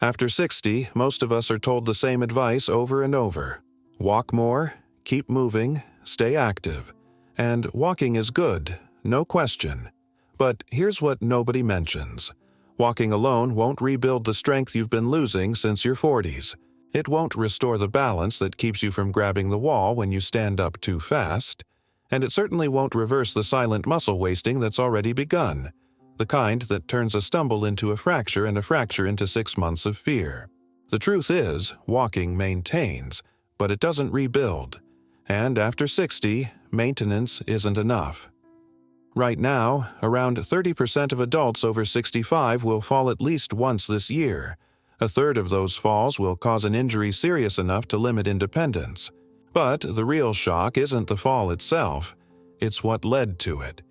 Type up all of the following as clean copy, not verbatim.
After 60, most of us are told the same advice over and over. Walk more, keep moving, stay active. And walking is good, no question. But here's what nobody mentions. Walking alone won't rebuild the strength you've been losing since your 40s. It won't restore the balance that keeps you from grabbing the wall when you stand up too fast. And it certainly won't reverse the silent muscle wasting that's already begun, the kind that turns a stumble into a fracture and a fracture into 6 months of fear. The truth is, walking maintains, but it doesn't rebuild. And after 60, maintenance isn't enough. Right now, around 30% of adults over 65 will fall at least once this year. A third of those falls will cause an injury serious enough to limit independence. But the real shock isn't the fall itself, it's what led to it.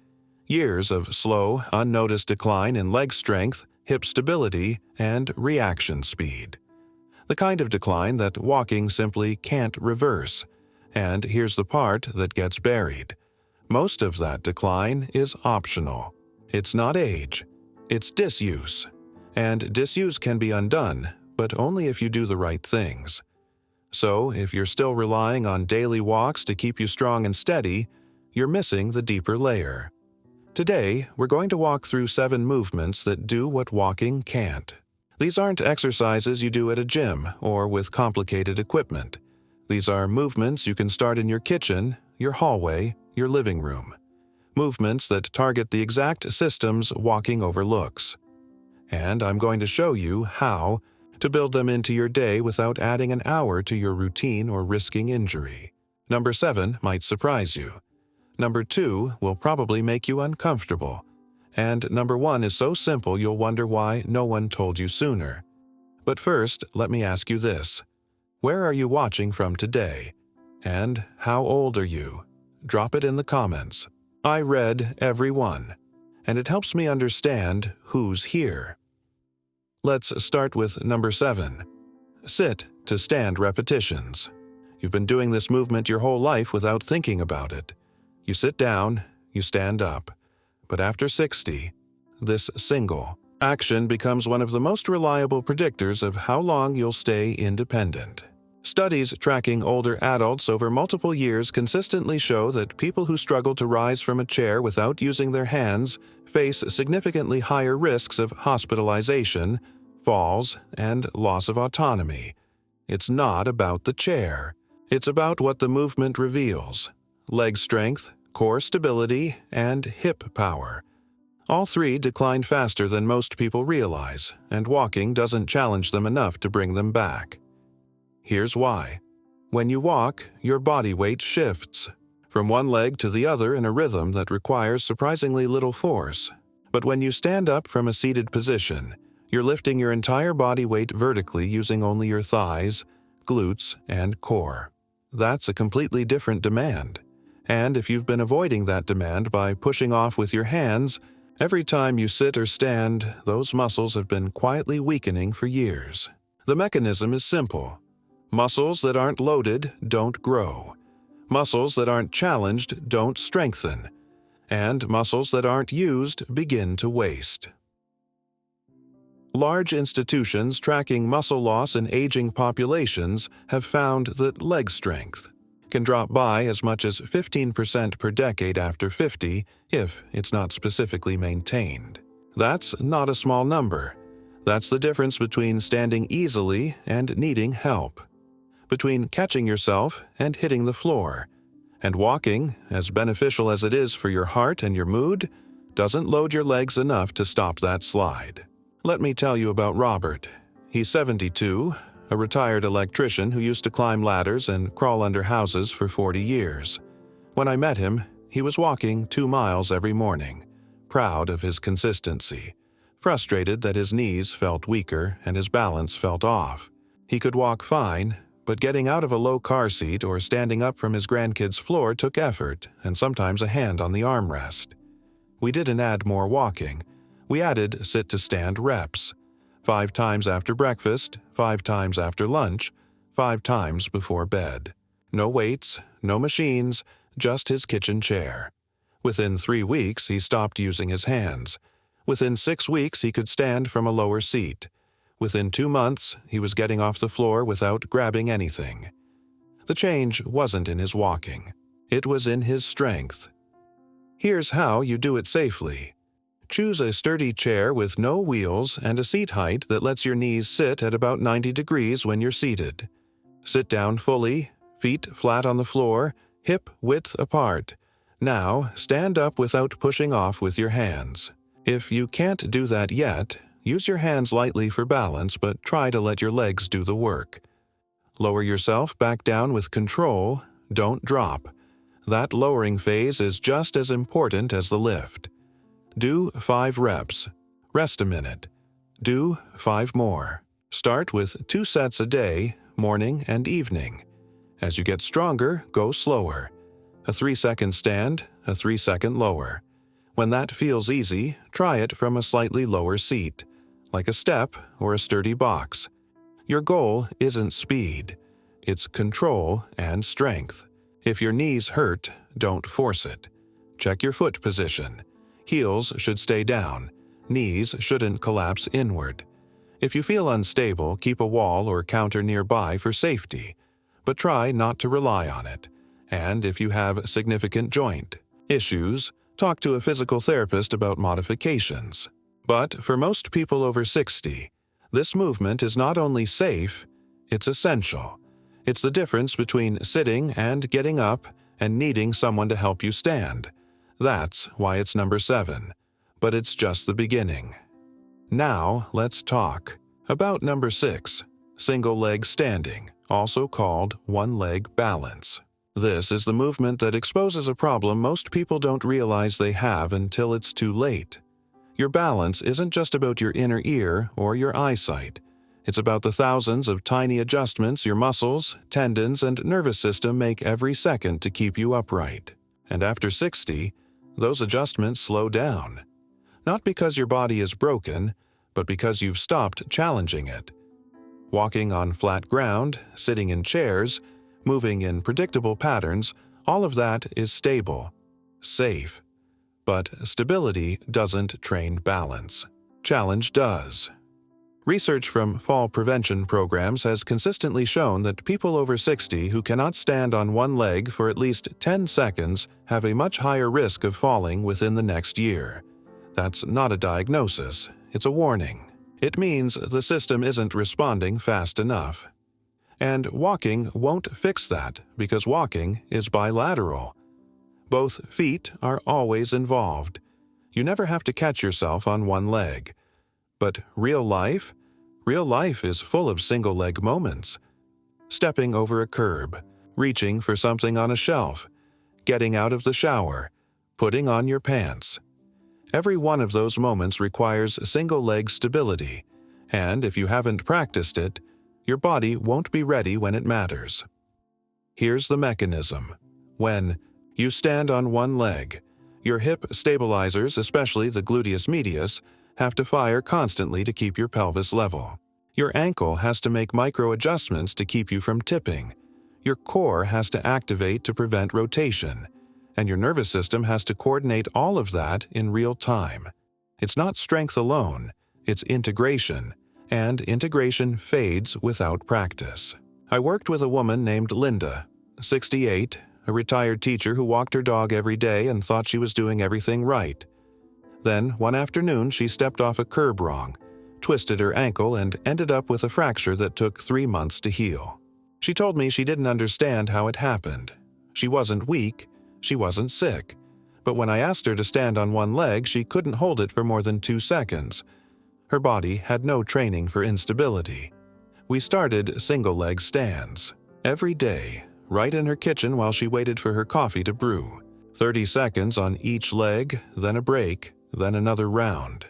Years of slow, unnoticed decline in leg strength, hip stability, and reaction speed. The kind of decline that walking simply can't reverse. And here's the part that gets buried. Most of that decline is optional. It's not age, it's disuse. And disuse can be undone, but only if you do the right things. So, if you're still relying on daily walks to keep you strong and steady, you're missing the deeper layer. Today, we're going to walk through 7 movements that do what walking can't. These aren't exercises you do at a gym or with complicated equipment. These are movements you can start in your kitchen, your hallway, your living room. Movements that target the exact systems walking overlooks. And I'm going to show you how to build them into your day without adding an hour to your routine or risking injury. Number 7 might surprise you. Number 2 will probably make you uncomfortable. And number 1 is so simple you'll wonder why no one told you sooner. But first, let me ask you this. Where are you watching from today? And how old are you? Drop it in the comments. I read every one, and it helps me understand who's here. Let's start with number 7. Sit to stand repetitions. You've been doing this movement your whole life without thinking about it. You sit down, you stand up. But after 60, this single action becomes one of the most reliable predictors of how long you'll stay independent. Studies tracking older adults over multiple years consistently show that people who struggle to rise from a chair without using their hands face significantly higher risks of hospitalization, falls, and loss of autonomy. It's not about the chair. It's about what the movement reveals: leg strength, core stability, and hip power. All 3 decline faster than most people realize, and walking doesn't challenge them enough to bring them back. Here's why. When you walk, your body weight shifts from one leg to the other in a rhythm that requires surprisingly little force. But when you stand up from a seated position, you're lifting your entire body weight vertically using only your thighs, glutes, and core. That's a completely different demand. And if you've been avoiding that demand by pushing off with your hands, every time you sit or stand, those muscles have been quietly weakening for years. The mechanism is simple. Muscles that aren't loaded don't grow. Muscles that aren't challenged don't strengthen. And muscles that aren't used begin to waste. Large institutions tracking muscle loss in aging populations have found that leg strength can drop by as much as 15% per decade after 50 if it's not specifically maintained. That's not a small number. That's the difference between standing easily and needing help, between catching yourself and hitting the floor. And walking, as beneficial as it is for your heart and your mood, doesn't load your legs enough to stop that slide. Let me tell you about Robert. He's 72, a retired electrician who used to climb ladders and crawl under houses for 40 years. When I met him, he was walking 2 miles every morning, proud of his consistency, frustrated that his knees felt weaker and his balance felt off. He could walk fine, but getting out of a low car seat or standing up from his grandkids' floor took effort and sometimes a hand on the armrest. We didn't add more walking. We added sit-to-stand reps. 5 times after breakfast, 5 times after lunch, 5 times before bed. No weights, no machines, just his kitchen chair. Within 3 weeks, he stopped using his hands. Within 6 weeks, he could stand from a lower seat. Within 2 months, he was getting off the floor without grabbing anything. The change wasn't in his walking. It was in his strength. Here's how you do it safely. Choose a sturdy chair with no wheels and a seat height that lets your knees sit at about 90 degrees when you're seated. Sit down fully, feet flat on the floor, hip width apart. Now, stand up without pushing off with your hands. If you can't do that yet, use your hands lightly for balance, but try to let your legs do the work. Lower yourself back down with control, don't drop. That lowering phase is just as important as the lift. Do 5 reps. Rest a minute. Do 5 more. Start with 2 sets a day, morning and evening. As you get stronger, go slower. A 3-second stand, a 3-second lower. When that feels easy, try it from a slightly lower seat, like a step or a sturdy box. Your goal isn't speed. It's control and strength. If your knees hurt, don't force it. Check your foot position. Heels should stay down. Knees shouldn't collapse inward. If you feel unstable, keep a wall or counter nearby for safety, but try not to rely on it. And if you have significant joint issues, talk to a physical therapist about modifications. But for most people over 60, this movement is not only safe, it's essential. It's the difference between sitting and getting up and needing someone to help you stand. That's why it's number 7. But it's just the beginning. Now let's talk about number 6, single leg standing, also called one-leg balance. This is the movement that exposes a problem most people don't realize they have until it's too late. Your balance isn't just about your inner ear or your eyesight. It's about the thousands of tiny adjustments your muscles, tendons, and nervous system make every second to keep you upright. And after 60, those adjustments slow down. Not because your body is broken, but because you've stopped challenging it. Walking on flat ground, sitting in chairs, moving in predictable patterns, all of that is stable, safe. But stability doesn't train balance. Challenge does. Research from fall prevention programs has consistently shown that people over 60 who cannot stand on one leg for at least 10 seconds have a much higher risk of falling within the next year. That's not a diagnosis, it's a warning. It means the system isn't responding fast enough. And walking won't fix that because walking is bilateral. Both feet are always involved. You never have to catch yourself on one leg. But real life is full of single-leg moments. Stepping over a curb, reaching for something on a shelf, getting out of the shower, putting on your pants. Every one of those moments requires single-leg stability, and if you haven't practiced it, your body won't be ready when it matters. Here's the mechanism. When you stand on one leg, your hip stabilizers, especially the gluteus medius, have to fire constantly to keep your pelvis level. Your ankle has to make micro-adjustments to keep you from tipping. Your core has to activate to prevent rotation. And your nervous system has to coordinate all of that in real time. It's not strength alone, it's integration. And integration fades without practice. I worked with a woman named Linda, 68, a retired teacher who walked her dog every day and thought she was doing everything right. Then, one afternoon, she stepped off a curb wrong, twisted her ankle, and ended up with a fracture that took 3 months to heal. She told me she didn't understand how it happened. She wasn't weak, she wasn't sick. But when I asked her to stand on one leg, she couldn't hold it for more than 2 seconds. Her body had no training for instability. We started single-leg stands. Every day, right in her kitchen while she waited for her coffee to brew. 30 seconds on each leg, then a break, then another round.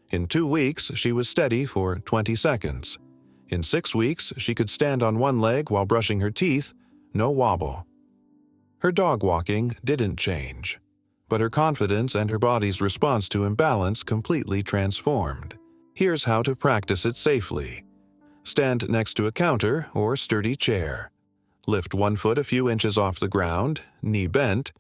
In 2 weeks, she was steady for 20 seconds. In 6 weeks, she could stand on one leg while brushing her teeth, no wobble. Her dog walking didn't change, but her confidence and her body's response to imbalance completely transformed. Here's how to practice it safely. Stand next to a counter or sturdy chair. Lift one foot a few inches off the ground, knee bent.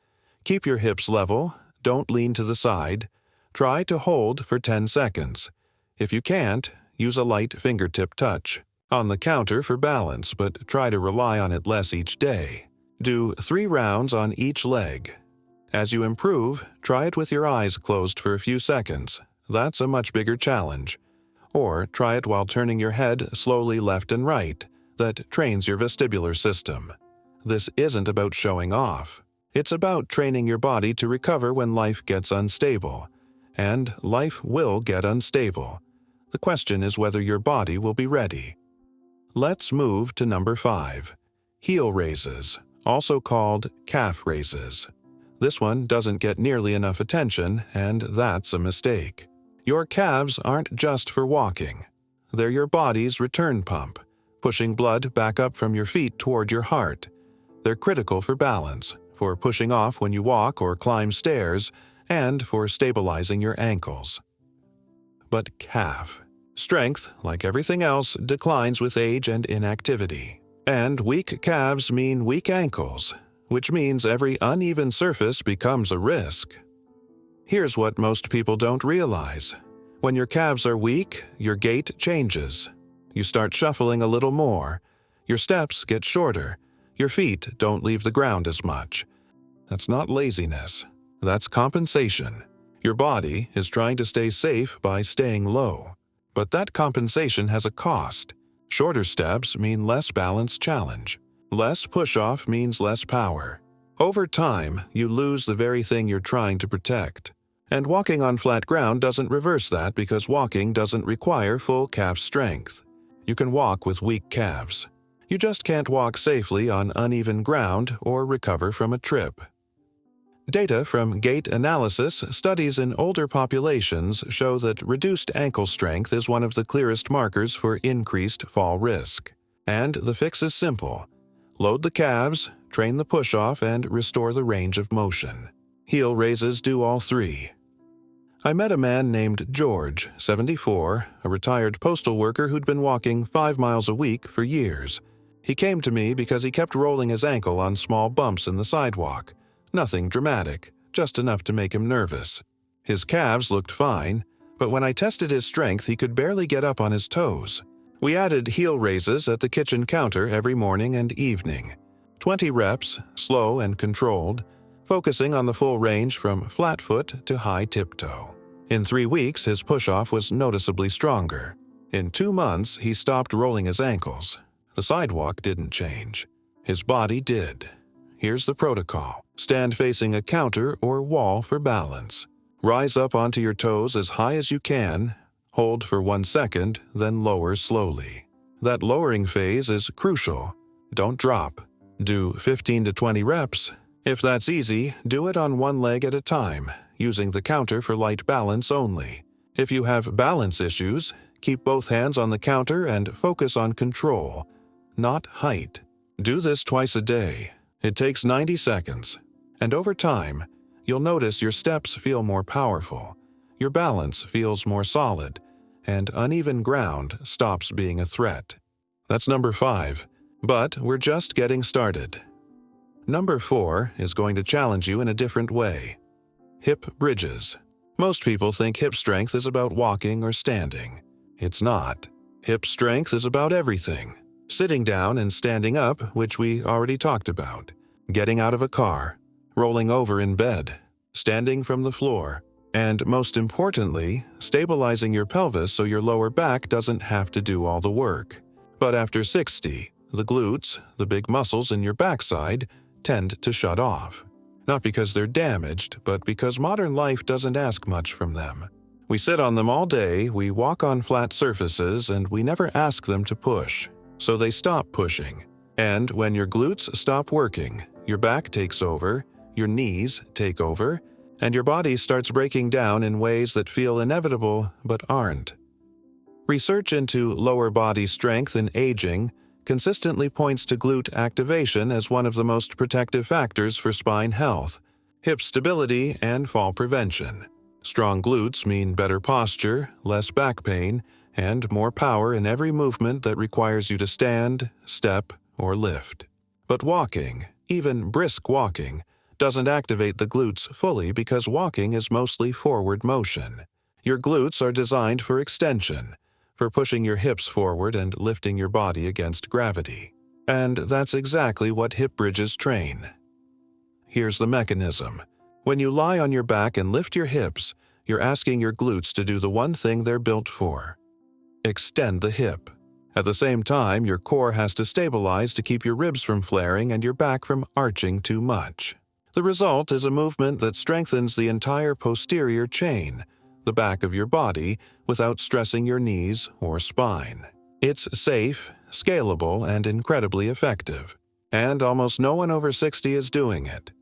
Keep your hips level, don't lean to the side. Try to hold for 10 seconds. If you can't, use a light fingertip touch. On the counter for balance, but try to rely on it less each day. Do 3 rounds on each leg. As you improve, try it with your eyes closed for a few seconds. That's a much bigger challenge. Or try it while turning your head slowly left and right. That trains your vestibular system. This isn't about showing off. It's about training your body to recover when life gets unstable. And life will get unstable. The question is whether your body will be ready. Let's move to number 5. Heel raises, also called calf raises. This one doesn't get nearly enough attention, and that's a mistake. Your calves aren't just for walking. They're your body's return pump, pushing blood back up from your feet toward your heart. They're critical for balance, for pushing off when you walk or climb stairs, and for stabilizing your ankles. But calf. Strength, like everything else, declines with age and inactivity. And weak calves mean weak ankles, which means every uneven surface becomes a risk. Here's what most people don't realize. When your calves are weak, your gait changes. You start shuffling a little more. Your steps get shorter. Your feet don't leave the ground as much. That's not laziness. That's compensation. Your body is trying to stay safe by staying low. But that compensation has a cost. Shorter steps mean less balance challenge. Less push-off means less power. Over time, you lose the very thing you're trying to protect. And walking on flat ground doesn't reverse that because walking doesn't require full calf strength. You can walk with weak calves. You just can't walk safely on uneven ground or recover from a trip. Data from gait analysis studies in older populations show that reduced ankle strength is one of the clearest markers for increased fall risk. And the fix is simple. Load the calves, train the push-off, and restore the range of motion. Heel raises do all 3. I met a man named George, 74, a retired postal worker who'd been walking 5 miles a week for years. He came to me because he kept rolling his ankle on small bumps in the sidewalk. Nothing dramatic, just enough to make him nervous. His calves looked fine, but when I tested his strength, he could barely get up on his toes. We added heel raises at the kitchen counter every morning and evening. 20 reps, slow and controlled, focusing on the full range from flat foot to high tiptoe. In 3 weeks, his push-off was noticeably stronger. In 2 months, he stopped rolling his ankles. The sidewalk didn't change. His body did. Here's the protocol. Stand facing a counter or wall for balance. Rise up onto your toes as high as you can. Hold for 1 second, then lower slowly. That lowering phase is crucial. Don't drop. Do 15 to 20 reps. If that's easy, do it on 1 leg at a time, using the counter for light balance only. If you have balance issues, keep both hands on the counter and focus on control, not height. Do this twice a day. It takes 90 seconds. And over time, you'll notice your steps feel more powerful, your balance feels more solid, and uneven ground stops being a threat. That's number 5. But we're just getting started. Number 4 is going to challenge you in a different way. Hip bridges. Most people think hip strength is about walking or standing. It's not. Hip strength is about everything. Sitting down and standing up, which we already talked about. Getting out of a car. Rolling over in bed. Standing from the floor. And most importantly, stabilizing your pelvis so your lower back doesn't have to do all the work. But after 60, the glutes, the big muscles in your backside, tend to shut off. Not because they're damaged, but because modern life doesn't ask much from them. We sit on them all day, we walk on flat surfaces, and we never ask them to push. So they stop pushing. And when your glutes stop working, your back takes over, your knees take over, and your body starts breaking down in ways that feel inevitable but aren't. Research into lower body strength in aging consistently points to glute activation as one of the most protective factors for spine health, hip stability, and fall prevention. Strong glutes mean better posture, less back pain, and more power in every movement that requires you to stand, step, or lift. But walking, even brisk walking, doesn't activate the glutes fully because walking is mostly forward motion. Your glutes are designed for extension, for pushing your hips forward and lifting your body against gravity. And that's exactly what hip bridges train. Here's the mechanism. When you lie on your back and lift your hips, you're asking your glutes to do the one thing they're built for: extend the hip. At the same time, your core has to stabilize to keep your ribs from flaring and your back from arching too much. The result is a movement that strengthens the entire posterior chain, the back of your body, without stressing your knees or spine. It's safe, scalable, and incredibly effective. And almost no one over 60 is doing it.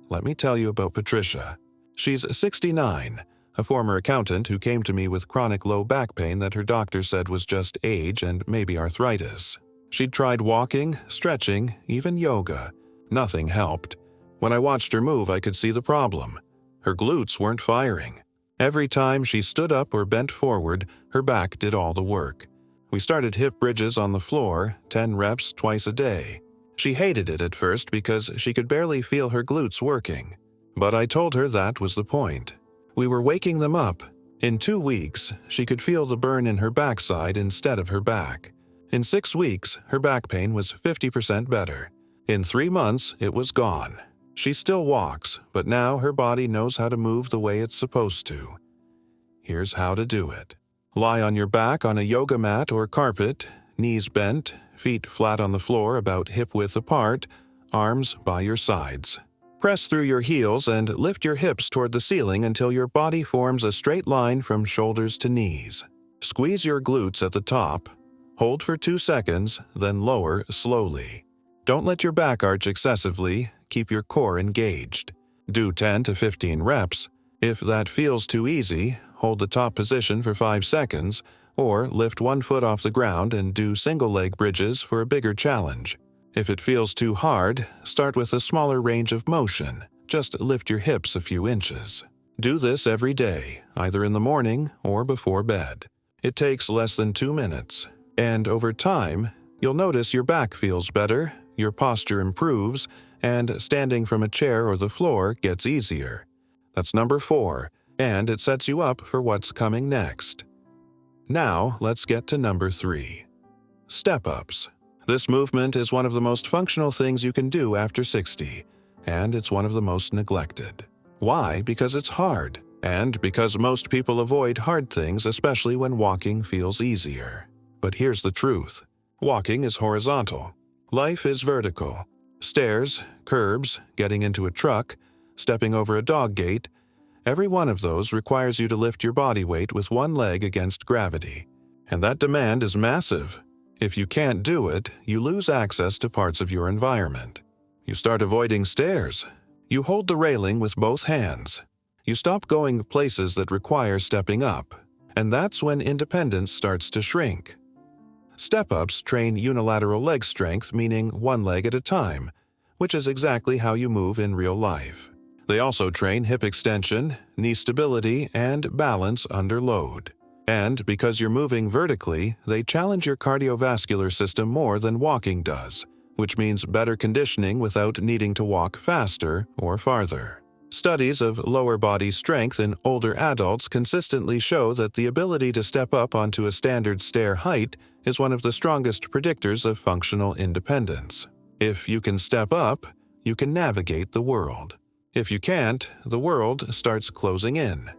Let me tell you about Patricia. She's 69, a former accountant who came to me with chronic low back pain that her doctor said was just age and maybe arthritis. She'd tried walking, stretching, even yoga. Nothing helped. When I watched her move, I could see the problem. Her glutes weren't firing. Every time she stood up or bent forward, her back did all the work. We started hip bridges on the floor, 10 reps twice a day. She hated it at first because she could barely feel her glutes working. But I told her that was the point. We were waking them up. In 2 weeks, she could feel the burn in her backside instead of her back. In 6 weeks, her back pain was 50% better. In 3 months, it was gone. She still walks, but now her body knows how to move the way it's supposed to. Here's how to do it. Lie on your back on a yoga mat or carpet, knees bent, feet flat on the floor about hip-width apart, arms by your sides. Press through your heels and lift your hips toward the ceiling until your body forms a straight line from shoulders to knees. Squeeze your glutes at the top. Hold for 2 seconds, then lower slowly. Don't let your back arch excessively. Keep your core engaged. Do 10 to 15 reps. If that feels too easy, hold the top position for 5 seconds, or lift one foot off the ground and do single-leg bridges for a bigger challenge. If it feels too hard, start with a smaller range of motion. Just lift your hips a few inches. Do this every day, either in the morning or before bed. It takes less than 2 minutes. And over time, you'll notice your back feels better, your posture improves, and standing from a chair or the floor gets easier. That's number 4, and it sets you up for what's coming next. Now, let's get to number 3. Step-ups. This movement is one of the most functional things you can do after 60, and it's one of the most neglected. Why? Because it's hard, and because most people avoid hard things, especially when walking feels easier. But here's the truth. Walking is horizontal. Life is vertical. Stairs, curbs, getting into a truck, stepping over a dog gate, every one of those requires you to lift your body weight with one leg against gravity. And that demand is massive. If you can't do it, you lose access to parts of your environment. You start avoiding stairs. You hold the railing with both hands. You stop going places that require stepping up. And that's when independence starts to shrink. Step-ups train unilateral leg strength, meaning one leg at a time, which is exactly how you move in real life. They also train hip extension, knee stability, and balance under load. And because you're moving vertically, they challenge your cardiovascular system more than walking does, which means better conditioning without needing to walk faster or farther. Studies of lower body strength in older adults consistently show that the ability to step up onto a standard stair height is one of the strongest predictors of functional independence. If you can step up, you can navigate the world. If you can't, the world starts closing in.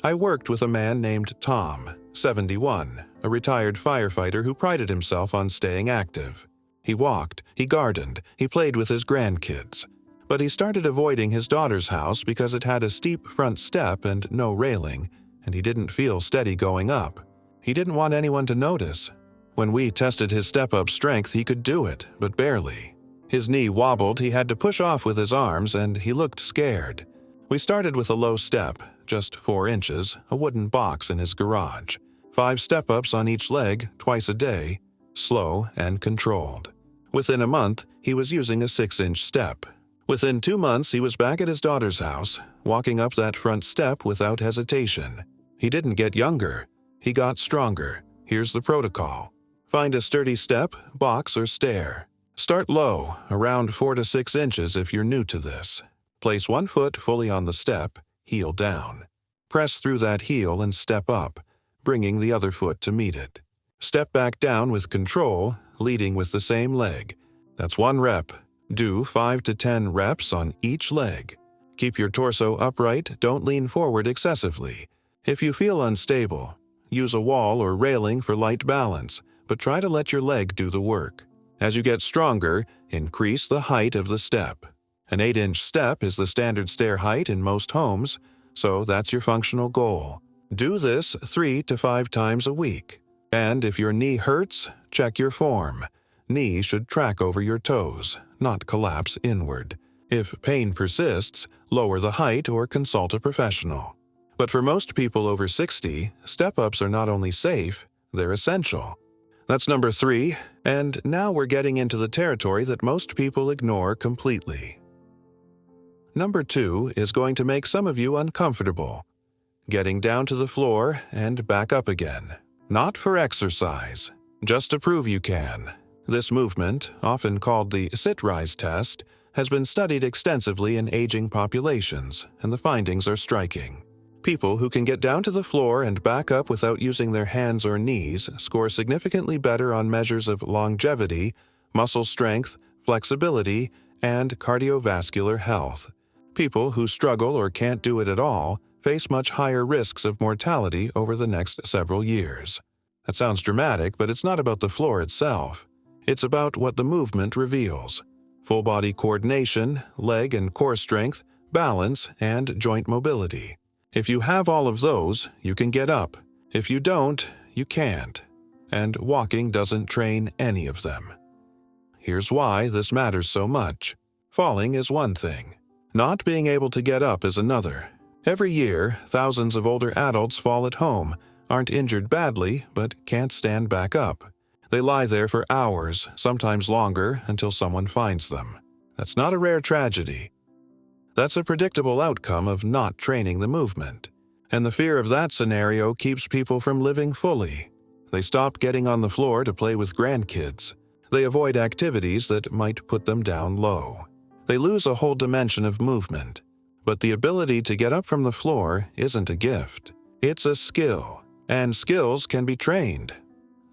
I worked with a man named Tom, 71, a retired firefighter who prided himself on staying active. He walked, he gardened, he played with his grandkids. But he started avoiding his daughter's house because it had a steep front step and no railing, and he didn't feel steady going up. He didn't want anyone to notice. When we tested his step-up strength, he could do it, but barely. His knee wobbled, he had to push off with his arms, and he looked scared. We started with a low step, just 4 inches, a wooden box in his garage. 5 step-ups on each leg, twice a day, slow and controlled. Within a month, he was using a 6-inch step. Within 2 months, he was back at his daughter's house, walking up that front step without hesitation. He didn't get younger. He got stronger. Here's the protocol. Find a sturdy step, box, or stair. Start low, around 4 to 6 inches if you're new to this. Place one foot fully on the step, heel down. Press through that heel and step up. bringing the other foot to meet it. Step back down with control, leading with the same leg. That's 1 rep. Do 5 to 10 reps on each leg. Keep your torso upright, don't lean forward excessively. If you feel unstable, use a wall or railing for light balance, but try to let your leg do the work. As you get stronger, increase the height of the step. An 8-inch step is the standard stair height in most homes, so that's your functional goal. Do this 3 to 5 times a week. And if your knee hurts, check your form. Knee should track over your toes, not collapse inward. If pain persists, lower the height or consult a professional. But for most people over 60, step-ups are not only safe, they're essential. That's number 3, and now we're getting into the territory that most people ignore completely. Number 2 is going to make some of you uncomfortable. Getting down to the floor and back up again. Not for exercise, just to prove you can. This movement, often called the sit-rise test, has been studied extensively in aging populations, and the findings are striking. People who can get down to the floor and back up without using their hands or knees score significantly better on measures of longevity, muscle strength, flexibility, and cardiovascular health. People who struggle or can't do it at all face much higher risks of mortality over the next several years. That sounds dramatic, but it's not about the floor itself. It's about what the movement reveals. Full body coordination, leg and core strength, balance, and joint mobility. If you have all of those, you can get up. If you don't, you can't. And walking doesn't train any of them. Here's why this matters so much. Falling is one thing. Not being able to get up is another. Every year, thousands of older adults fall at home, aren't injured badly, but can't stand back up. They lie there for hours, sometimes longer, until someone finds them. That's not a rare tragedy. That's a predictable outcome of not training the movement. And the fear of that scenario keeps people from living fully. They stop getting on the floor to play with grandkids. They avoid activities that might put them down low. They lose a whole dimension of movement. But the ability to get up from the floor isn't a gift. It's a skill, and skills can be trained.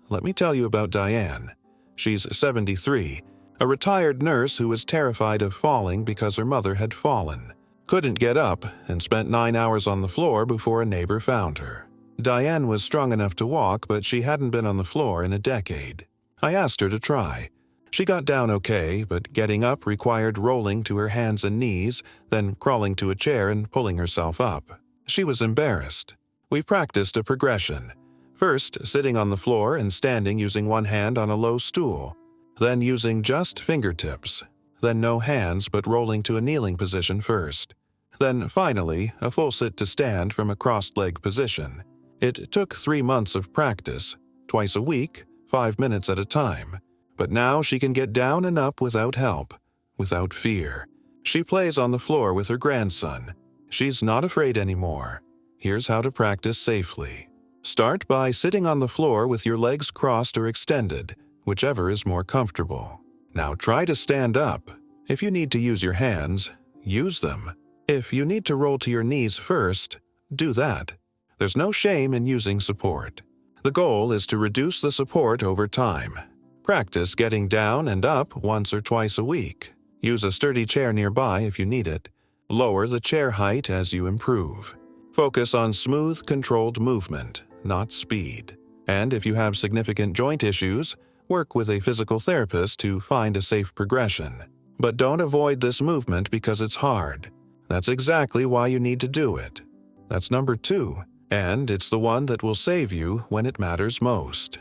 Let me tell you about Diane. She's 73, a retired nurse who was terrified of falling because her mother had fallen, couldn't get up, and spent 9 hours on the floor before a neighbor found her. Diane was strong enough to walk, but she hadn't been on the floor in a decade. I asked her to try. She got down okay, but getting up required rolling to her hands and knees, then crawling to a chair and pulling herself up. She was embarrassed. We practiced a progression. First, sitting on the floor and standing using one hand on a low stool, then using just fingertips, then no hands but rolling to a kneeling position first, then finally a full sit to stand from a crossed-leg position. It took 3 months of practice, twice a week, 5 minutes at a time, but now she can get down and up without help, without fear. She plays on the floor with her grandson. She's not afraid anymore. Here's how to practice safely. Start by sitting on the floor with your legs crossed or extended, whichever is more comfortable. Now try to stand up. If you need to use your hands, use them. If you need to roll to your knees first, do that. There's no shame in using support. The goal is to reduce the support over time. Practice getting down and up once or twice a week. Use a sturdy chair nearby if you need it. Lower the chair height as you improve. Focus on smooth, controlled movement, not speed. And if you have significant joint issues, work with a physical therapist to find a safe progression. But don't avoid this movement because it's hard. That's exactly why you need to do it. That's number 2, and it's the one that will save you when it matters most.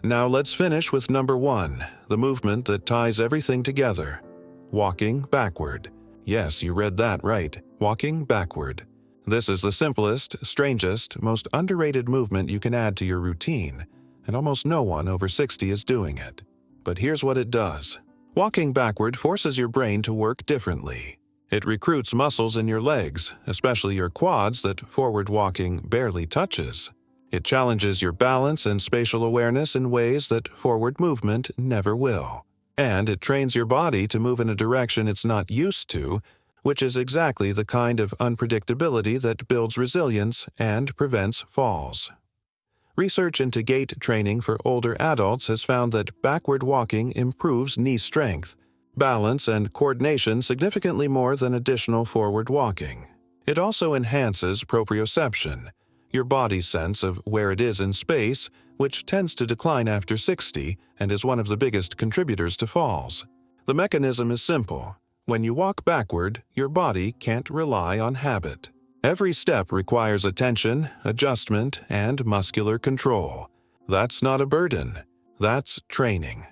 Now let's finish with number 1, the movement that ties everything together. Walking backward. Yes, you read that right. Walking backward. This is the simplest, strangest, most underrated movement you can add to your routine, and almost no one over 60 is doing it. But here's what it does. Walking backward forces your brain to work differently. It recruits muscles in your legs, especially your quads that forward walking barely touches. It challenges your balance and spatial awareness in ways that forward movement never will. And it trains your body to move in a direction it's not used to, which is exactly the kind of unpredictability that builds resilience and prevents falls. Research into gait training for older adults has found that backward walking improves knee strength, balance, and coordination significantly more than additional forward walking. It also enhances proprioception, your body's sense of where it is in space, which tends to decline after 60 and is one of the biggest contributors to falls. The mechanism is simple. When you walk backward, your body can't rely on habit. Every step requires attention, adjustment, and muscular control. That's not a burden. That's training.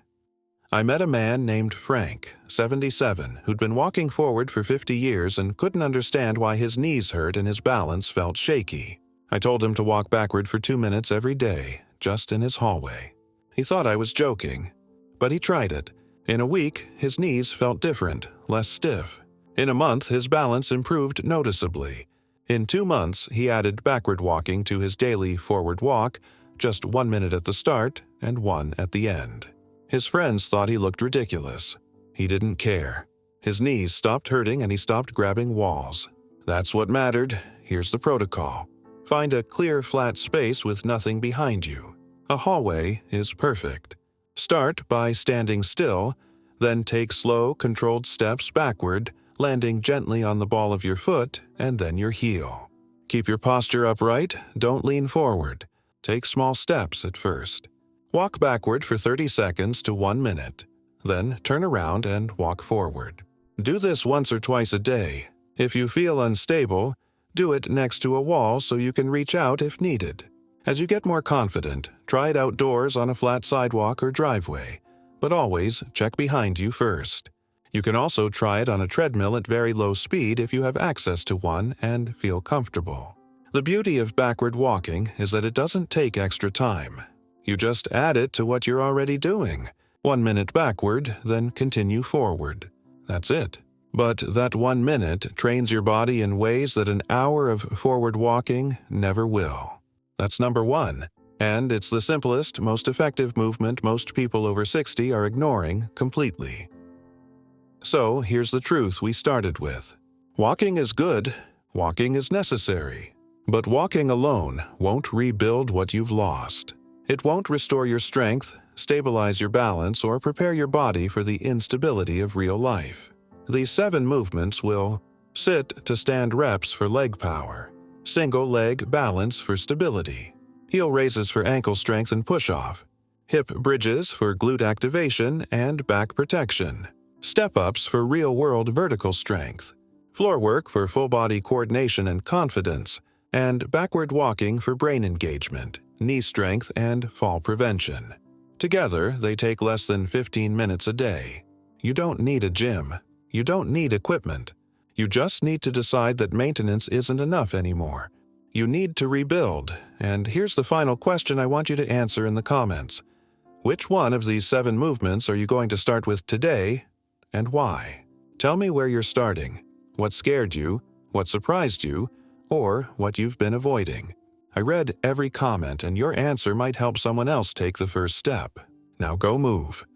I met a man named Frank, 77, who'd been walking forward for 50 years and couldn't understand why his knees hurt and his balance felt shaky. I told him to walk backward for 2 minutes every day, just in his hallway. He thought I was joking, but he tried it. In a week, his knees felt different, less stiff. In a month, his balance improved noticeably. In 2 months, he added backward walking to his daily forward walk, just 1 minute at the start and 1 at the end. His friends thought he looked ridiculous. He didn't care. His knees stopped hurting and he stopped grabbing walls. That's what mattered. Here's the protocol. Find a clear, flat space with nothing behind you. A hallway is perfect. Start by standing still, then take slow, controlled steps backward, landing gently on the ball of your foot and then your heel. Keep your posture upright, don't lean forward. Take small steps at first. Walk backward for 30 seconds to 1 minute. Then turn around and walk forward. Do this once or twice a day. If you feel unstable, do it next to a wall so you can reach out if needed. As you get more confident, try it outdoors on a flat sidewalk or driveway, but always check behind you first. You can also try it on a treadmill at very low speed if you have access to one and feel comfortable. The beauty of backward walking is that it doesn't take extra time. You just add it to what you're already doing. 1 minute backward, then continue forward. That's it. But that 1 minute trains your body in ways that an hour of forward walking never will. That's number 1. And it's the simplest, most effective movement most people over 60 are ignoring completely. So here's the truth we started with. Walking is good, walking is necessary. But walking alone won't rebuild what you've lost. It won't restore your strength, stabilize your balance, or prepare your body for the instability of real life. These 7 movements will sit to stand reps for leg power, single leg balance for stability, heel raises for ankle strength and push-off, hip bridges for glute activation and back protection, step-ups for real-world vertical strength, floor work for full-body coordination and confidence, and backward walking for brain engagement, knee strength, and fall prevention. Together, they take less than 15 minutes a day. You don't need a gym. You don't need equipment. You just need to decide that maintenance isn't enough anymore. You need to rebuild, and here's the final question I want you to answer in the comments. Which one of these 7 movements are you going to start with today, and why? Tell me where you're starting, what scared you, what surprised you, or what you've been avoiding. I read every comment, and your answer might help someone else take the first step. Now go move.